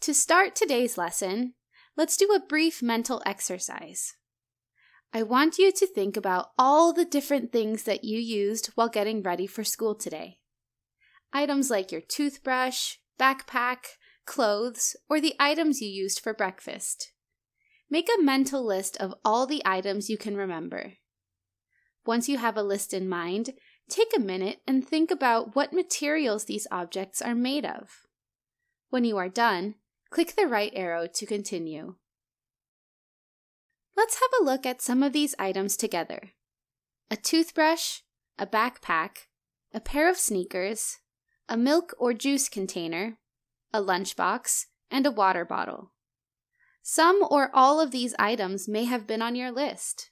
To start today's lesson, let's do a brief mental exercise. I want you to think about all the different things that you used while getting ready for school today. Items like your toothbrush, backpack, clothes, or the items you used for breakfast. Make a mental list of all the items you can remember. Once you have a list in mind, take a minute and think about what materials these objects are made of. When you are done, click the right arrow to continue. Let's have a look at some of these items together. A toothbrush, a backpack, a pair of sneakers, a milk or juice container, a lunchbox, and a water bottle. Some or all of these items may have been on your list.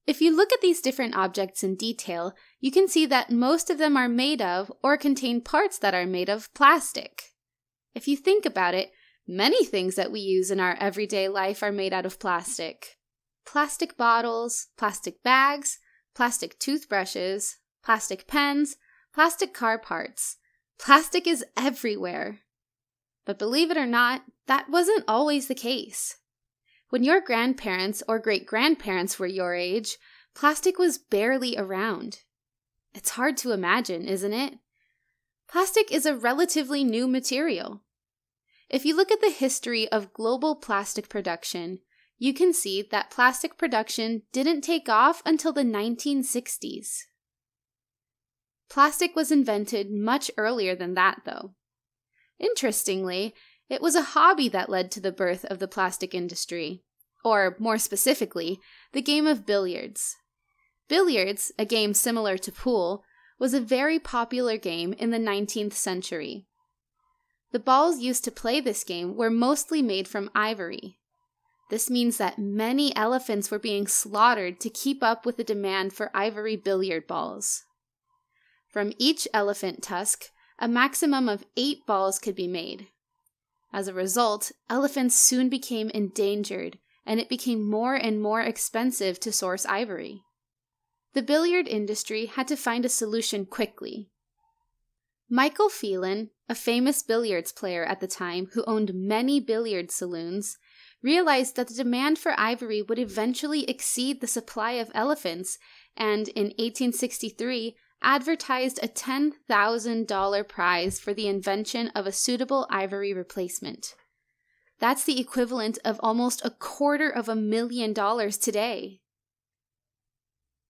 If you look at these different objects in detail, you can see that most of them are made of or contain parts that are made of plastic. If you think about it, many things that we use in our everyday life are made out of plastic. Plastic bottles, plastic bags, plastic toothbrushes, plastic pens, plastic car parts. Plastic is everywhere. But believe it or not, that wasn't always the case. When your grandparents or great-grandparents were your age, plastic was barely around. It's hard to imagine, isn't it? Plastic is a relatively new material. If you look at the history of global plastic production, you can see that plastic production didn't take off until the 1960s. Plastic was invented much earlier than that, though. Interestingly, it was a hobby that led to the birth of the plastic industry, or more specifically, the game of billiards. Billiards, a game similar to pool, was a very popular game in the 19th century. The balls used to play this game were mostly made from ivory. This means that many elephants were being slaughtered to keep up with the demand for ivory billiard balls. From each elephant tusk, a maximum of 8 balls could be made. As a result, elephants soon became endangered, and it became more and more expensive to source ivory. The billiard industry had to find a solution quickly. Michael Phelan, a famous billiards player at the time who owned many billiard saloons, realized that the demand for ivory would eventually exceed the supply of elephants, and in 1863 advertised a $10,000 prize for the invention of a suitable ivory replacement. That's the equivalent of almost $250,000 today.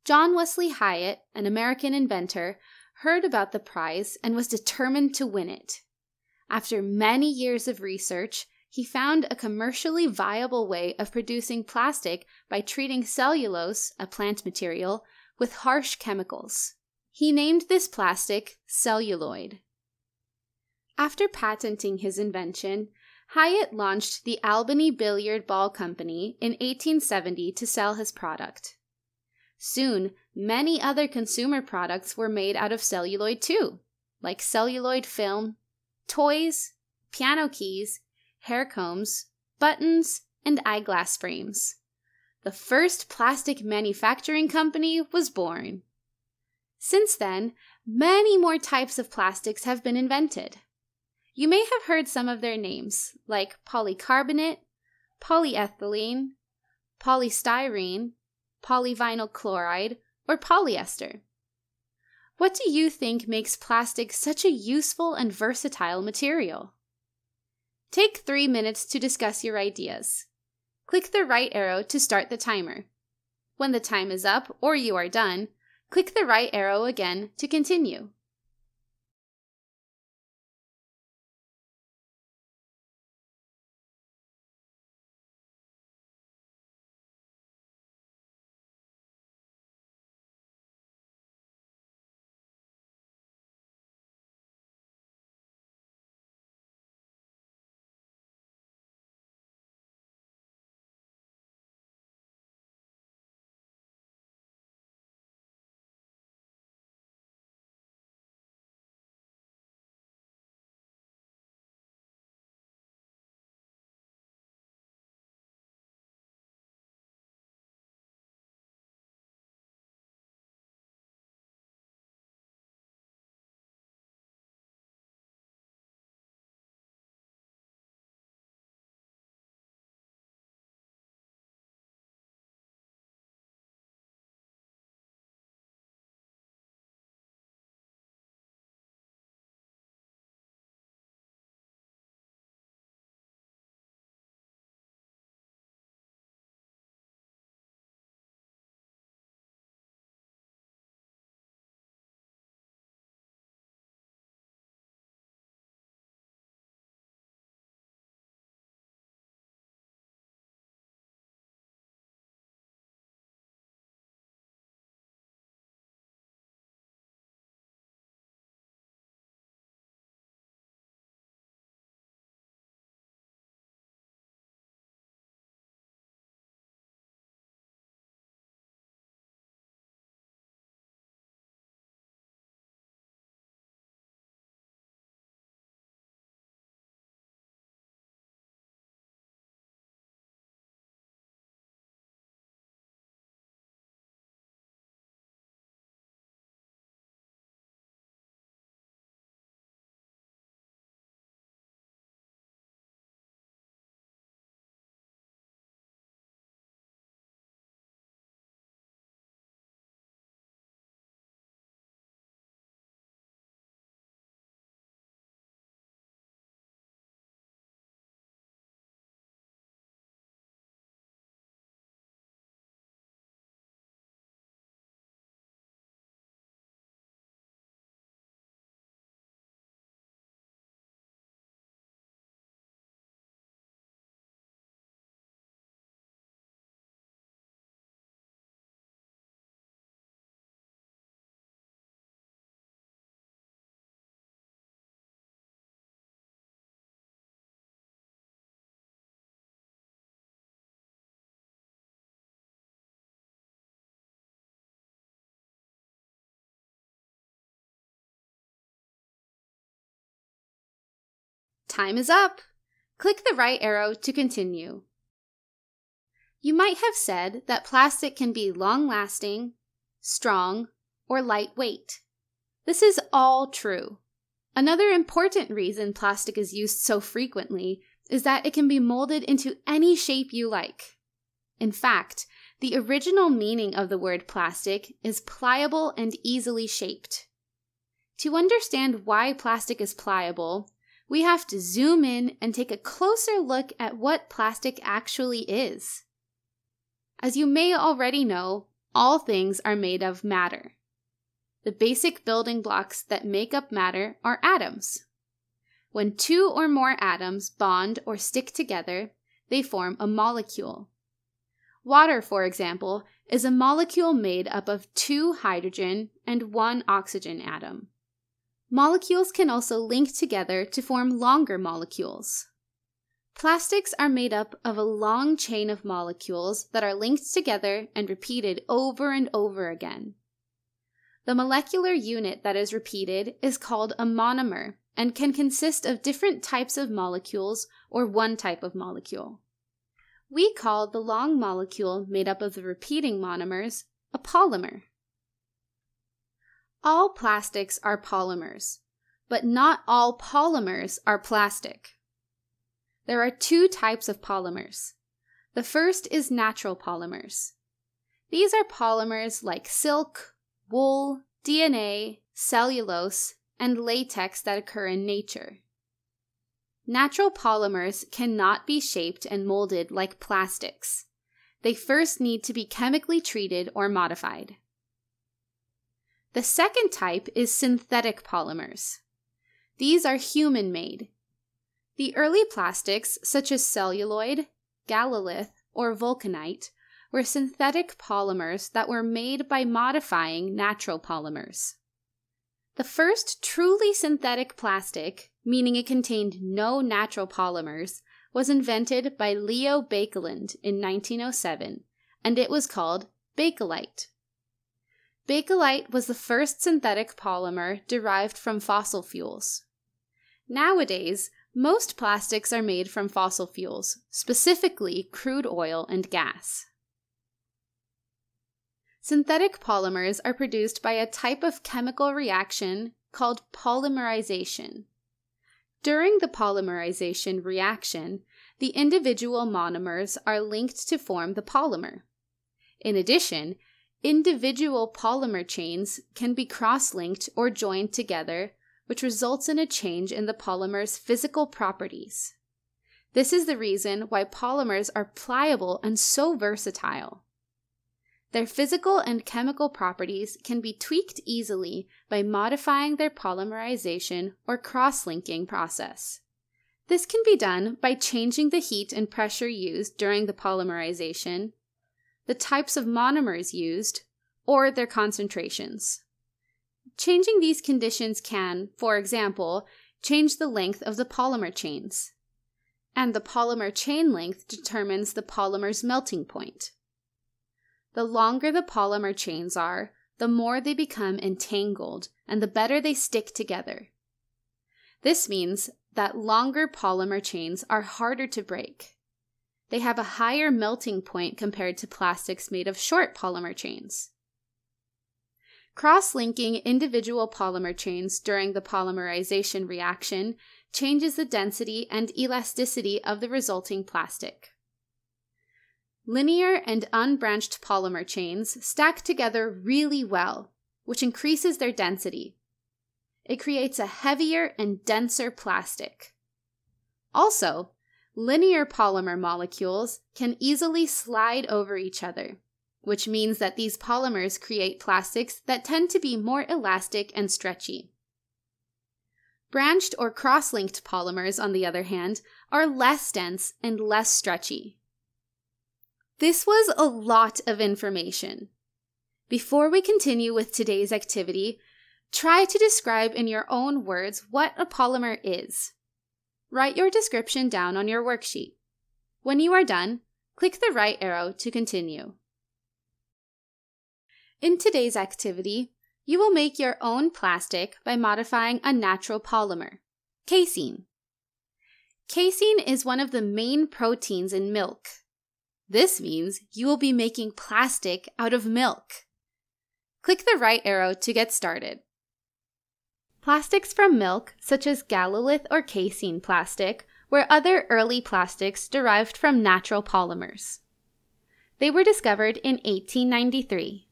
John Wesley Hyatt, an American inventor, heard about the prize and was determined to win it. After many years of research, he found a commercially viable way of producing plastic by treating cellulose, a plant material, with harsh chemicals. He named this plastic celluloid. After patenting his invention, Hyatt launched the Albany Billiard Ball Company in 1870 to sell his product. Soon, many other consumer products were made out of celluloid too, like celluloid film, toys, piano keys, hair combs, buttons, and eyeglass frames. The first plastic manufacturing company was born. Since then, many more types of plastics have been invented. You may have heard some of their names, like polycarbonate, polyethylene, polystyrene, polyvinyl chloride, or polyester. What do you think makes plastic such a useful and versatile material? Take 3 minutes to discuss your ideas. Click the right arrow to start the timer. When the time is up or you are done, click the right arrow again to continue. Time is up! Click the right arrow to continue. You might have said that plastic can be long-lasting, strong, or lightweight. This is all true. Another important reason plastic is used so frequently is that it can be molded into any shape you like. In fact, the original meaning of the word plastic is pliable and easily shaped. To understand why plastic is pliable, we have to zoom in and take a closer look at what plastic actually is. As you may already know, all things are made of matter. The basic building blocks that make up matter are atoms. When two or more atoms bond or stick together, they form a molecule. Water, for example, is a molecule made up of 2 hydrogen and 1 oxygen atom. Molecules can also link together to form longer molecules. Plastics are made up of a long chain of molecules that are linked together and repeated over and over again. The molecular unit that is repeated is called a monomer and can consist of different types of molecules or one type of molecule. We call the long molecule made up of the repeating monomers a polymer. All plastics are polymers, but not all polymers are plastic. There are 2 types of polymers. The first is natural polymers. These are polymers like silk, wool, DNA, cellulose, and latex that occur in nature. Natural polymers cannot be shaped and molded like plastics. They first need to be chemically treated or modified. The second type is synthetic polymers. These are human-made. The early plastics, such as celluloid, galalith, or vulcanite, were synthetic polymers that were made by modifying natural polymers. The first truly synthetic plastic, meaning it contained no natural polymers, was invented by Leo Baekeland in 1907, and it was called Bakelite. Bakelite was the first synthetic polymer derived from fossil fuels. Nowadays, most plastics are made from fossil fuels, specifically crude oil and gas. Synthetic polymers are produced by a type of chemical reaction called polymerization. During the polymerization reaction, the individual monomers are linked to form the polymer. In addition, individual polymer chains can be cross-linked or joined together, which results in a change in the polymer's physical properties. This is the reason why polymers are pliable and so versatile. Their physical and chemical properties can be tweaked easily by modifying their polymerization or cross-linking process. This can be done by changing the heat and pressure used during the polymerization, the types of monomers used, or their concentrations. Changing these conditions can, for example, change the length of the polymer chains. And the polymer chain length determines the polymer's melting point. The longer the polymer chains are, the more they become entangled and the better they stick together. This means that longer polymer chains are harder to break. They have a higher melting point compared to plastics made of short polymer chains. Cross-linking individual polymer chains during the polymerization reaction changes the density and elasticity of the resulting plastic. Linear and unbranched polymer chains stack together really well, which increases their density. It creates a heavier and denser plastic. Also, linear polymer molecules can easily slide over each other, which means that these polymers create plastics that tend to be more elastic and stretchy. Branched or cross-linked polymers, on the other hand, are less dense and less stretchy. This was a lot of information. Before we continue with today's activity, try to describe in your own words what a polymer is. Write your description down on your worksheet. When you are done, click the right arrow to continue. In today's activity, you will make your own plastic by modifying a natural polymer, casein. Casein is one of the main proteins in milk. This means you will be making plastic out of milk. Click the right arrow to get started. Plastics from milk, such as gallolith or casein plastic, were other early plastics derived from natural polymers. They were discovered in 1893.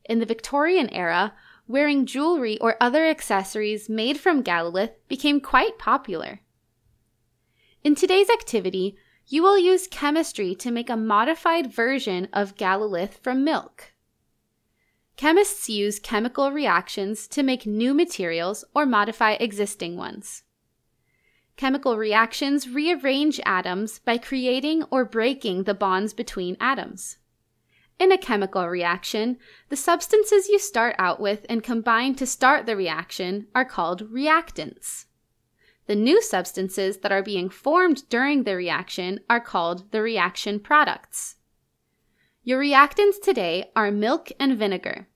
In the Victorian era, wearing jewelry or other accessories made from gallolith became quite popular. In today's activity, you will use chemistry to make a modified version of gallolith from milk. Chemists use chemical reactions to make new materials or modify existing ones. Chemical reactions rearrange atoms by creating or breaking the bonds between atoms. In a chemical reaction, the substances you start out with and combine to start the reaction are called reactants. The new substances that are being formed during the reaction are called the reaction products. Your reactants today are milk and vinegar.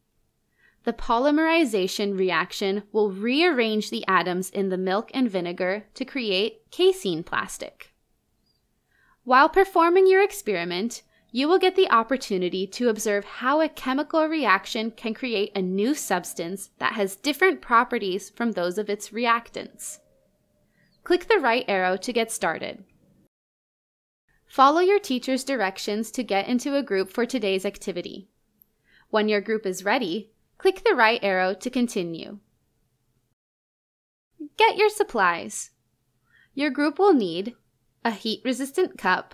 The polymerization reaction will rearrange the atoms in the milk and vinegar to create casein plastic. While performing your experiment, you will get the opportunity to observe how a chemical reaction can create a new substance that has different properties from those of its reactants. Click the right arrow to get started. Follow your teacher's directions to get into a group for today's activity. When your group is ready, click the right arrow to continue. Get your supplies. Your group will need a heat-resistant cup,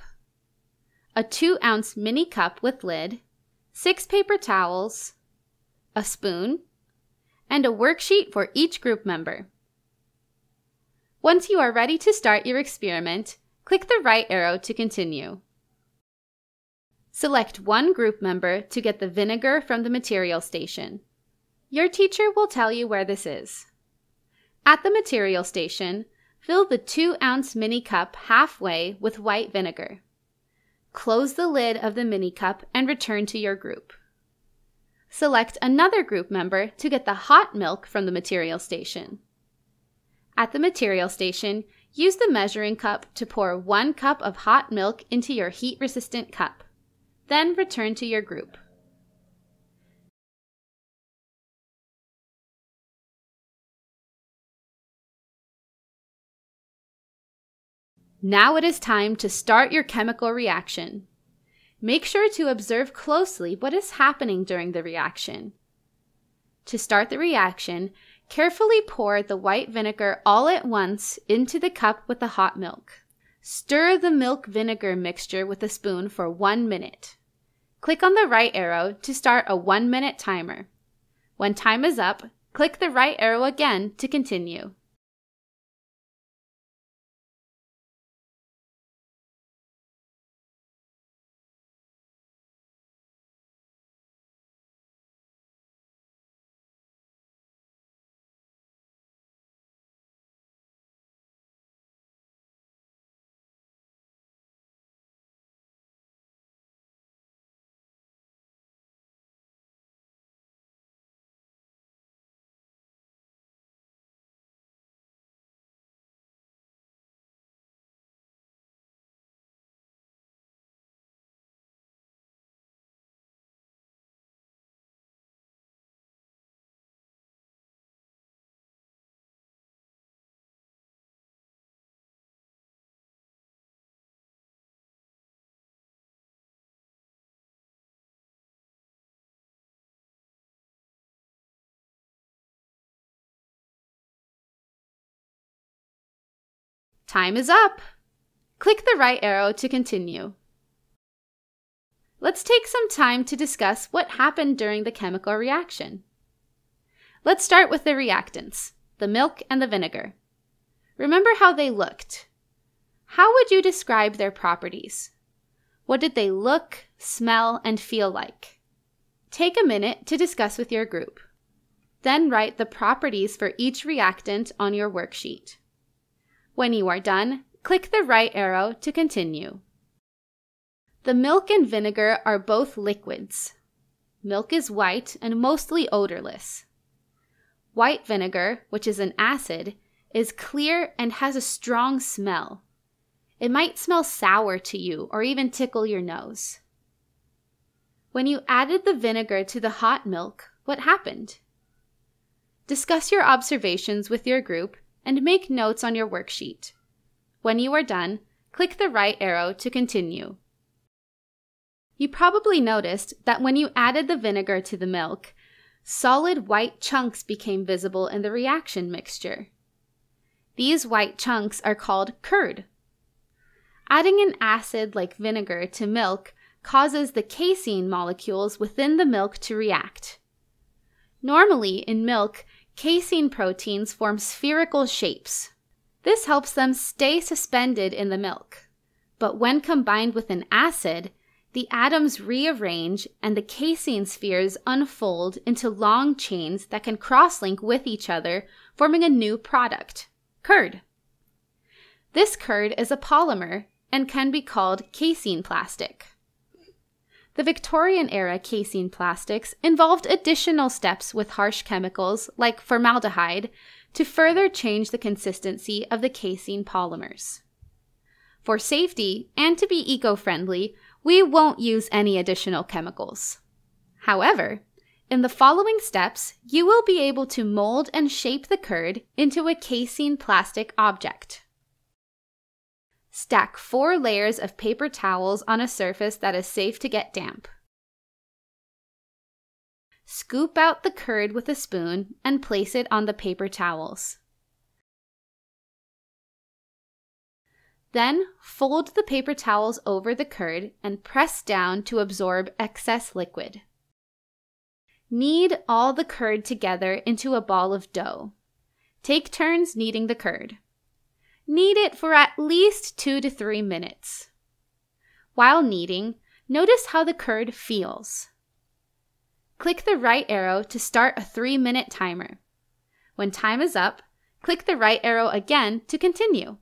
a 2-ounce mini cup with lid, 6 paper towels, a spoon, and a worksheet for each group member. Once you are ready to start your experiment, click the right arrow to continue. Select one group member to get the vinegar from the material station. Your teacher will tell you where this is. At the material station, fill the 2-ounce mini cup halfway with white vinegar. Close the lid of the mini cup and return to your group. Select another group member to get the hot milk from the material station. At the material station, use the measuring cup to pour 1 cup of hot milk into your heat-resistant cup. Then return to your group. Now it is time to start your chemical reaction. Make sure to observe closely what is happening during the reaction. To start the reaction, carefully pour the white vinegar all at once into the cup with the hot milk. Stir the milk-vinegar mixture with a spoon for 1 minute. Click on the right arrow to start a 1-minute timer. When time is up, click the right arrow again to continue. Time is up! Click the right arrow to continue. Let's take some time to discuss what happened during the chemical reaction. Let's start with the reactants, the milk and the vinegar. Remember how they looked. How would you describe their properties? What did they look, smell, and feel like? Take a minute to discuss with your group. Then write the properties for each reactant on your worksheet. When you are done, click the right arrow to continue. The milk and vinegar are both liquids. Milk is white and mostly odorless. White vinegar, which is an acid, is clear and has a strong smell. It might smell sour to you or even tickle your nose. When you added the vinegar to the hot milk, what happened? Discuss your observations with your group and make notes on your worksheet. When you are done, click the right arrow to continue. You probably noticed that when you added the vinegar to the milk, solid white chunks became visible in the reaction mixture. These white chunks are called curd. Adding an acid like vinegar to milk causes the casein molecules within the milk to react. Normally, in milk, casein proteins form spherical shapes. This helps them stay suspended in the milk. But when combined with an acid, the atoms rearrange and the casein spheres unfold into long chains that can cross-link with each other, forming a new product, curd. This curd is a polymer and can be called casein plastic. The Victorian-era casein plastics involved additional steps with harsh chemicals like formaldehyde to further change the consistency of the casein polymers. For safety and to be eco-friendly, we won't use any additional chemicals. However, in the following steps, you will be able to mold and shape the curd into a casein plastic object. Stack 4 layers of paper towels on a surface that is safe to get damp. Scoop out the curd with a spoon and place it on the paper towels. Then fold the paper towels over the curd and press down to absorb excess liquid. Knead all the curd together into a ball of dough. Take turns kneading the curd. Knead it for at least 2 to 3 minutes. While kneading, notice how the curd feels. Click the right arrow to start a 3-minute timer. When time is up, click the right arrow again to continue.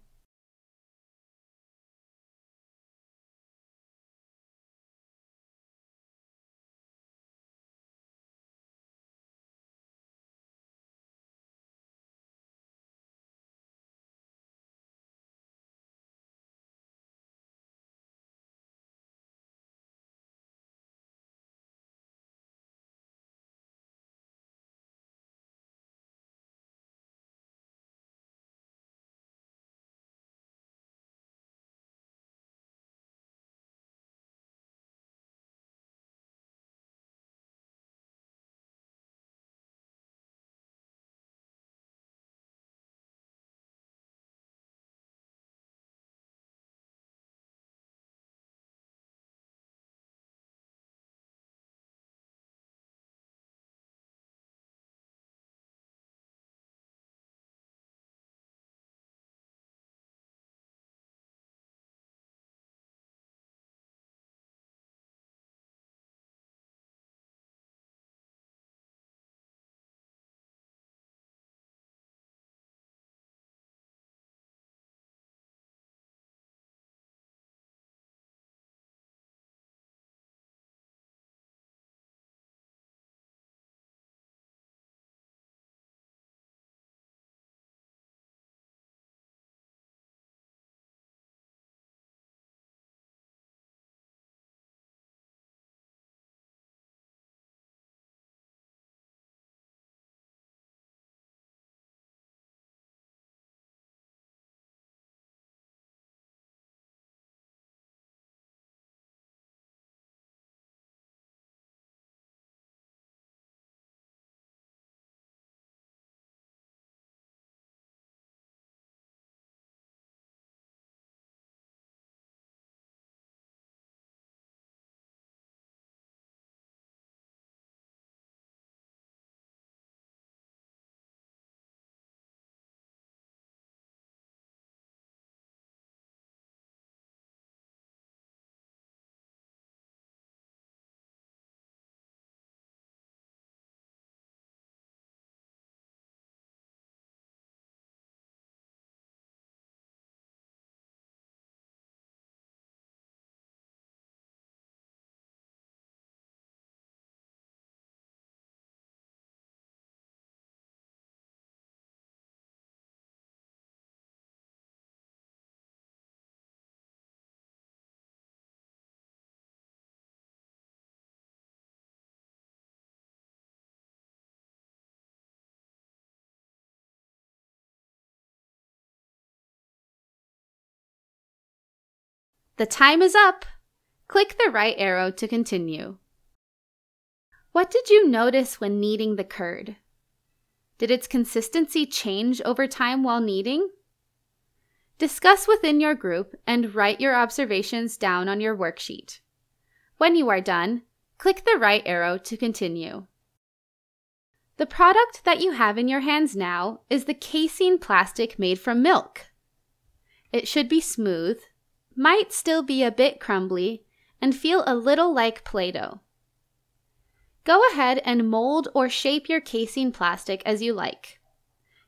The time is up. Click the right arrow to continue. What did you notice when kneading the curd? Did its consistency change over time while kneading? Discuss within your group and write your observations down on your worksheet. When you are done, click the right arrow to continue. The product that you have in your hands now is the casein plastic made from milk. It should be smooth, might still be a bit crumbly, and feel a little like Play-Doh. Go ahead and mold or shape your casein plastic as you like.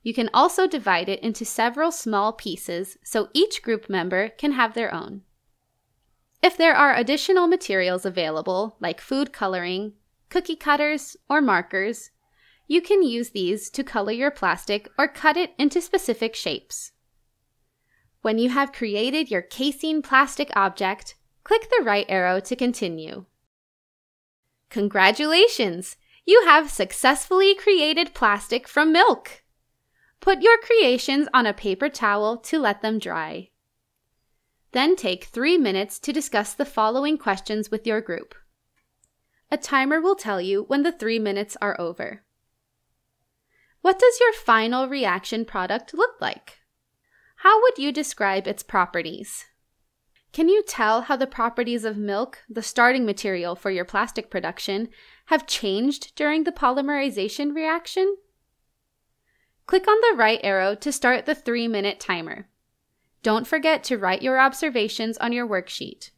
You can also divide it into several small pieces so each group member can have their own. If there are additional materials available, like food coloring, cookie cutters, or markers, you can use these to color your plastic or cut it into specific shapes. When you have created your casein plastic object, click the right arrow to continue. Congratulations! You have successfully created plastic from milk! Put your creations on a paper towel to let them dry. Then take 3 minutes to discuss the following questions with your group. A timer will tell you when the 3 minutes are over. What does your final reaction product look like? How would you describe its properties? Can you tell how the properties of milk, the starting material for your plastic production, have changed during the polymerization reaction? Click on the right arrow to start the 3-minute timer. Don't forget to write your observations on your worksheet.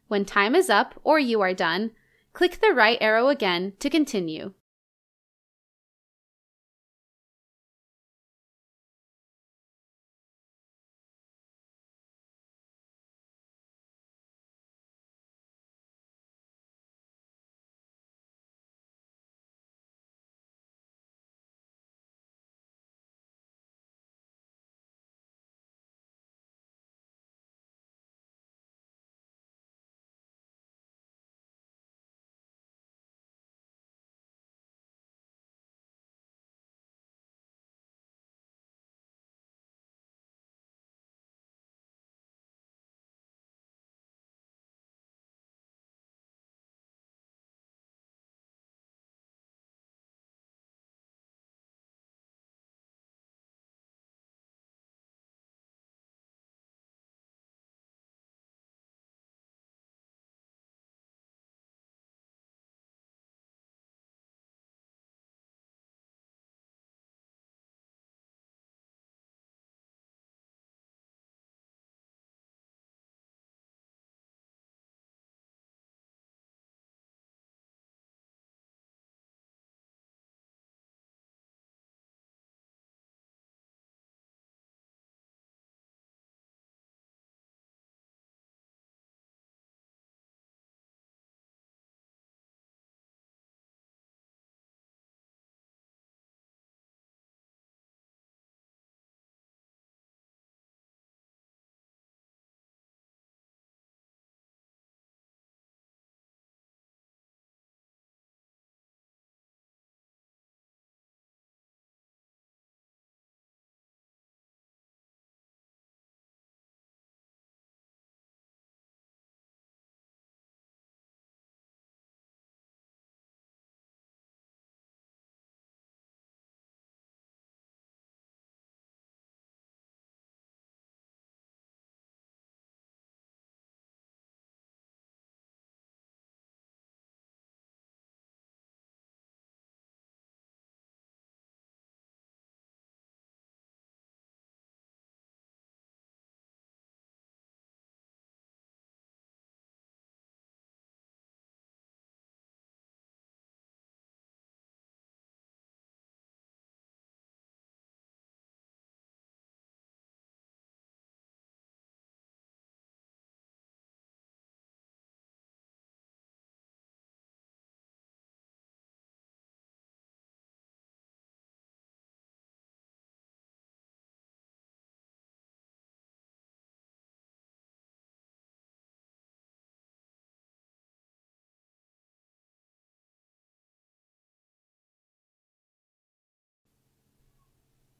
When time is up or you are done, click the right arrow again to continue.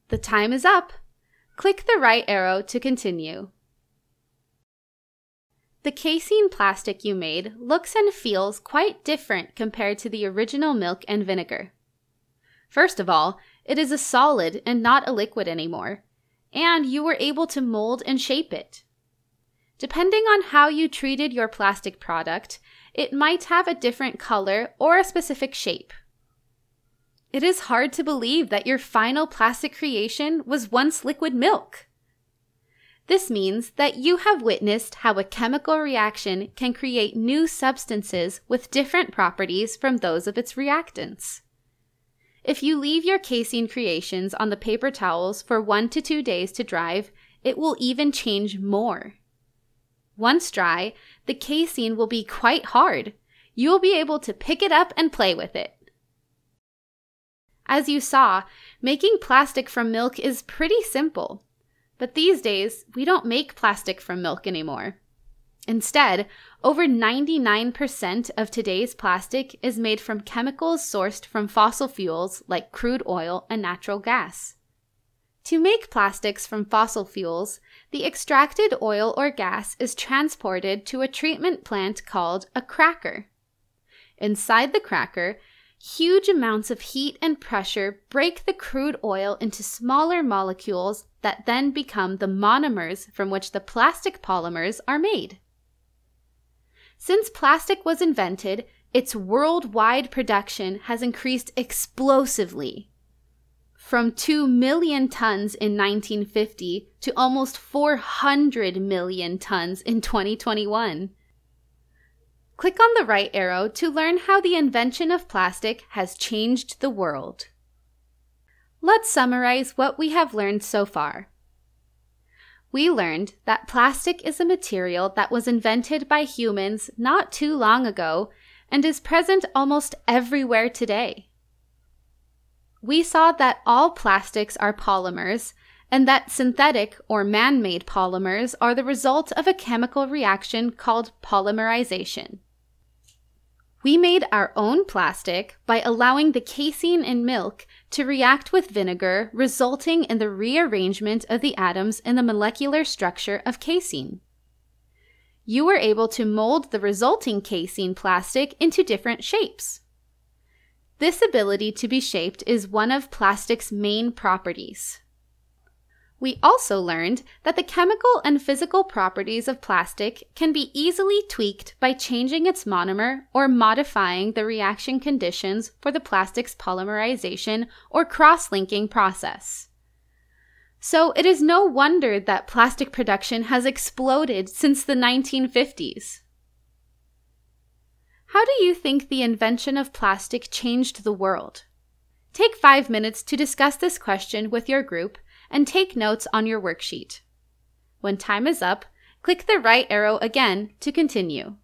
The time is up. Click the right arrow to continue. The casein plastic you made looks and feels quite different compared to the original milk and vinegar. First of all, it is a solid and not a liquid anymore, and you were able to mold and shape it. Depending on how you treated your plastic product, it might have a different color or a specific shape. It is hard to believe that your final plastic creation was once liquid milk. This means that you have witnessed how a chemical reaction can create new substances with different properties from those of its reactants. If you leave your casein creations on the paper towels for 1 to 2 days to dry, it will even change more. Once dry, the casein will be quite hard. You will be able to pick it up and play with it. As you saw, making plastic from milk is pretty simple. But these days, we don't make plastic from milk anymore. Instead, over 99% of today's plastic is made from chemicals sourced from fossil fuels like crude oil and natural gas. To make plastics from fossil fuels, the extracted oil or gas is transported to a treatment plant called a cracker. Inside the cracker, huge amounts of heat and pressure break the crude oil into smaller molecules that then become the monomers from which the plastic polymers are made. Since plastic was invented, its worldwide production has increased explosively. From 2 million tons in 1950 to almost 400 million tons in 2021. Click on the right arrow to learn how the invention of plastic has changed the world. Let's summarize what we have learned so far. We learned that plastic is a material that was invented by humans not too long ago and is present almost everywhere today. We saw that all plastics are polymers and that synthetic or man-made polymers are the result of a chemical reaction called polymerization. We made our own plastic by allowing the casein in milk to react with vinegar, resulting in the rearrangement of the atoms in the molecular structure of casein. You were able to mold the resulting casein plastic into different shapes. This ability to be shaped is one of plastic's main properties. We also learned that the chemical and physical properties of plastic can be easily tweaked by changing its monomer or modifying the reaction conditions for the plastic's polymerization or cross-linking process. So it is no wonder that plastic production has exploded since the 1950s. How do you think the invention of plastic changed the world? Take 5 minutes to discuss this question with your group and take notes on your worksheet. When time is up, click the right arrow again to continue.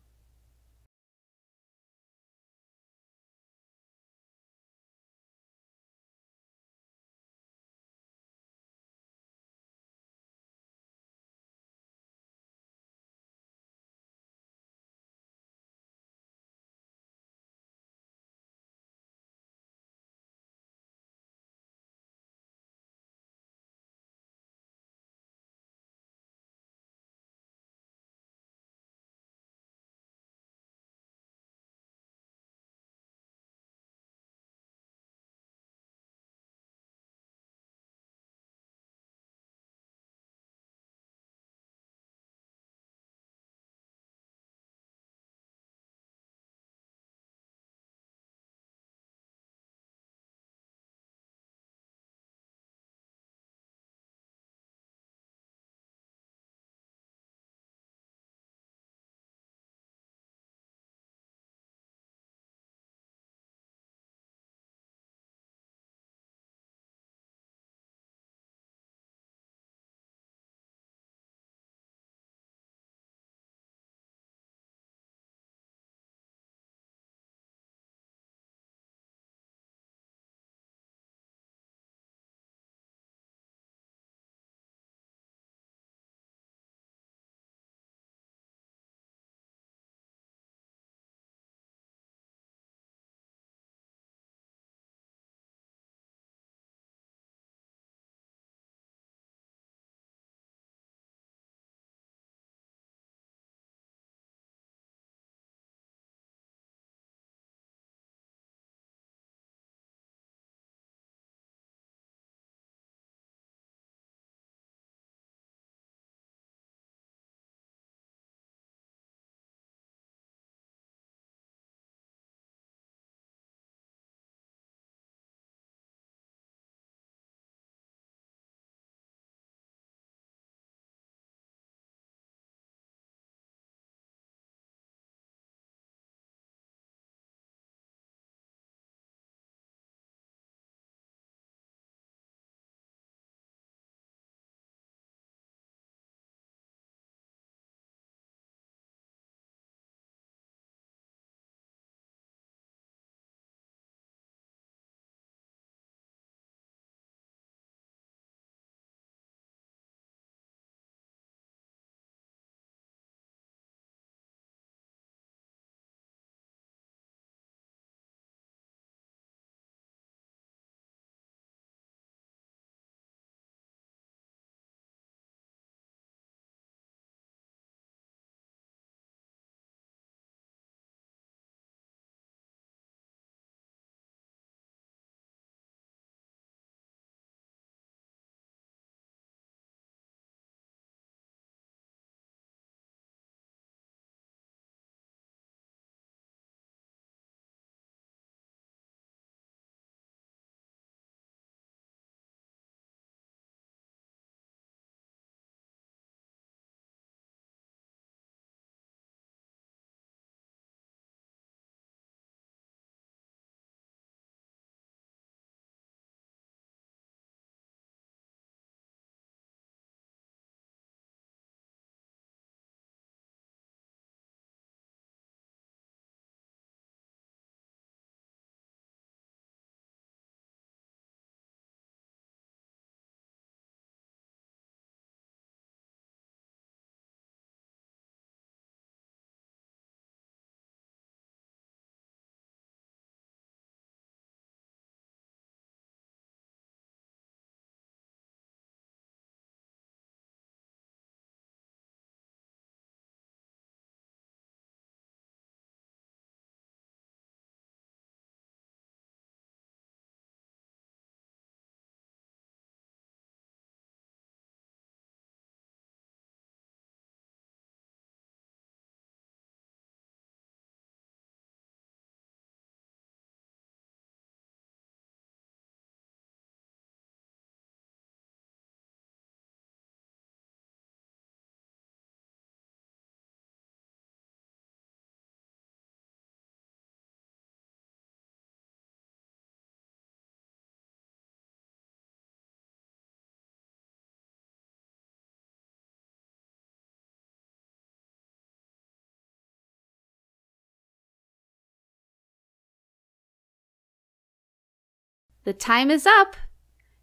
The time is up.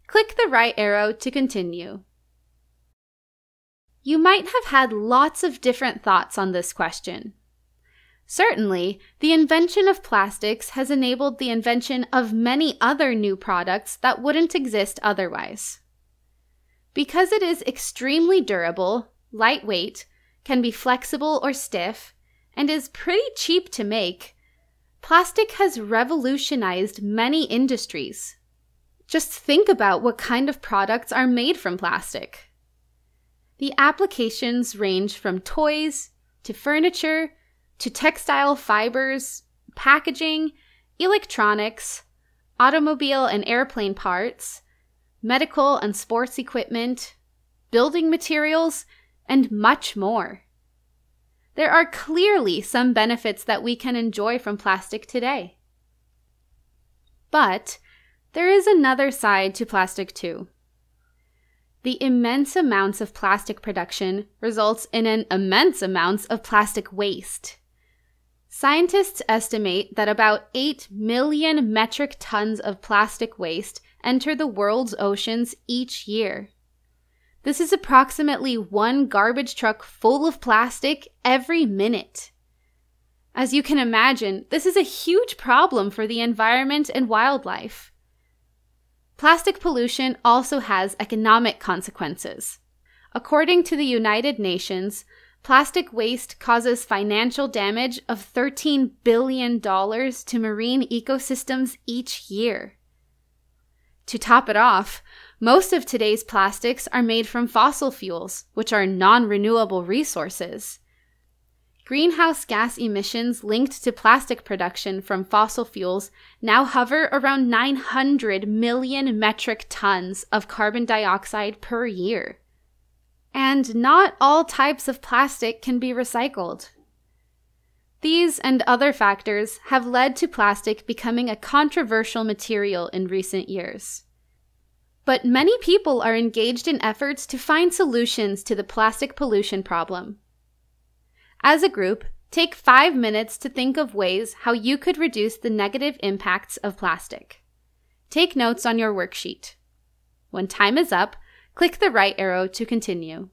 Click the right arrow to continue. You might have had lots of different thoughts on this question. Certainly, the invention of plastics has enabled the invention of many other new products that wouldn't exist otherwise. Because it is extremely durable, lightweight, can be flexible or stiff, and is pretty cheap to make, plastic has revolutionized many industries. Just think about what kind of products are made from plastic. The applications range from toys, to furniture, to textile fibers, packaging, electronics, automobile and airplane parts, medical and sports equipment, building materials, and much more. There are clearly some benefits that we can enjoy from plastic today. But there is another side to plastic too. The immense amounts of plastic production results in an immense amounts of plastic waste. Scientists estimate that about 8 million metric tons of plastic waste enter the world's oceans each year. This is approximately one garbage truck full of plastic every minute. As you can imagine, this is a huge problem for the environment and wildlife. Plastic pollution also has economic consequences. According to the United Nations, plastic waste causes financial damage of $13 billion to marine ecosystems each year. To top it off, most of today's plastics are made from fossil fuels, which are non-renewable resources. Greenhouse gas emissions linked to plastic production from fossil fuels now hover around 900 million metric tons of carbon dioxide per year. And not all types of plastic can be recycled. These and other factors have led to plastic becoming a controversial material in recent years. But many people are engaged in efforts to find solutions to the plastic pollution problem. As a group, take 5 minutes to think of ways how you could reduce the negative impacts of plastic. Take notes on your worksheet. When time is up, click the right arrow to continue.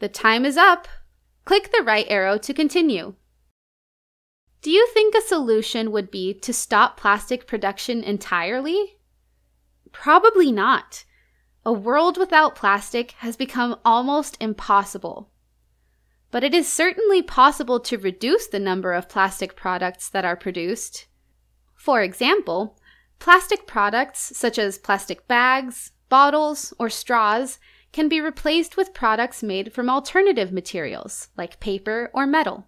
The time is up. Click the right arrow to continue. Do you think a solution would be to stop plastic production entirely? Probably not. A world without plastic has become almost impossible. But it is certainly possible to reduce the number of plastic products that are produced. For example, plastic products such as plastic bags, bottles, or straws can be replaced with products made from alternative materials like paper or metal.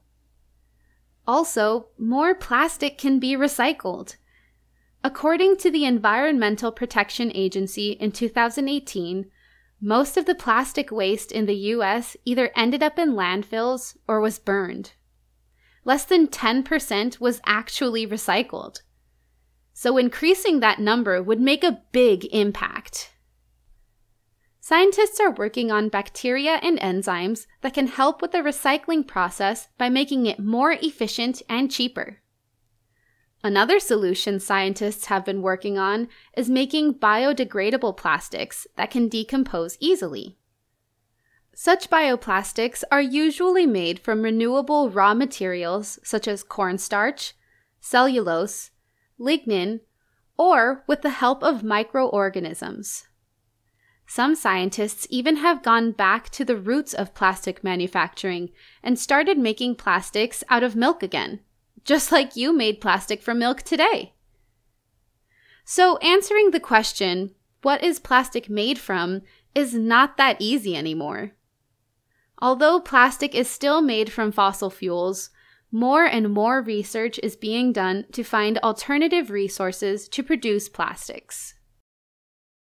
Also, more plastic can be recycled. According to the Environmental Protection Agency in 2018, most of the plastic waste in the US either ended up in landfills or was burned. Less than 10% was actually recycled. So increasing that number would make a big impact. Scientists are working on bacteria and enzymes that can help with the recycling process by making it more efficient and cheaper. Another solution scientists have been working on is making biodegradable plastics that can decompose easily. Such bioplastics are usually made from renewable raw materials such as cornstarch, cellulose, lignin, or with the help of microorganisms. Some scientists even have gone back to the roots of plastic manufacturing and started making plastics out of milk again, just like you made plastic from milk today. So answering the question, what is plastic made from, is not that easy anymore. Although plastic is still made from fossil fuels, more and more research is being done to find alternative resources to produce plastics.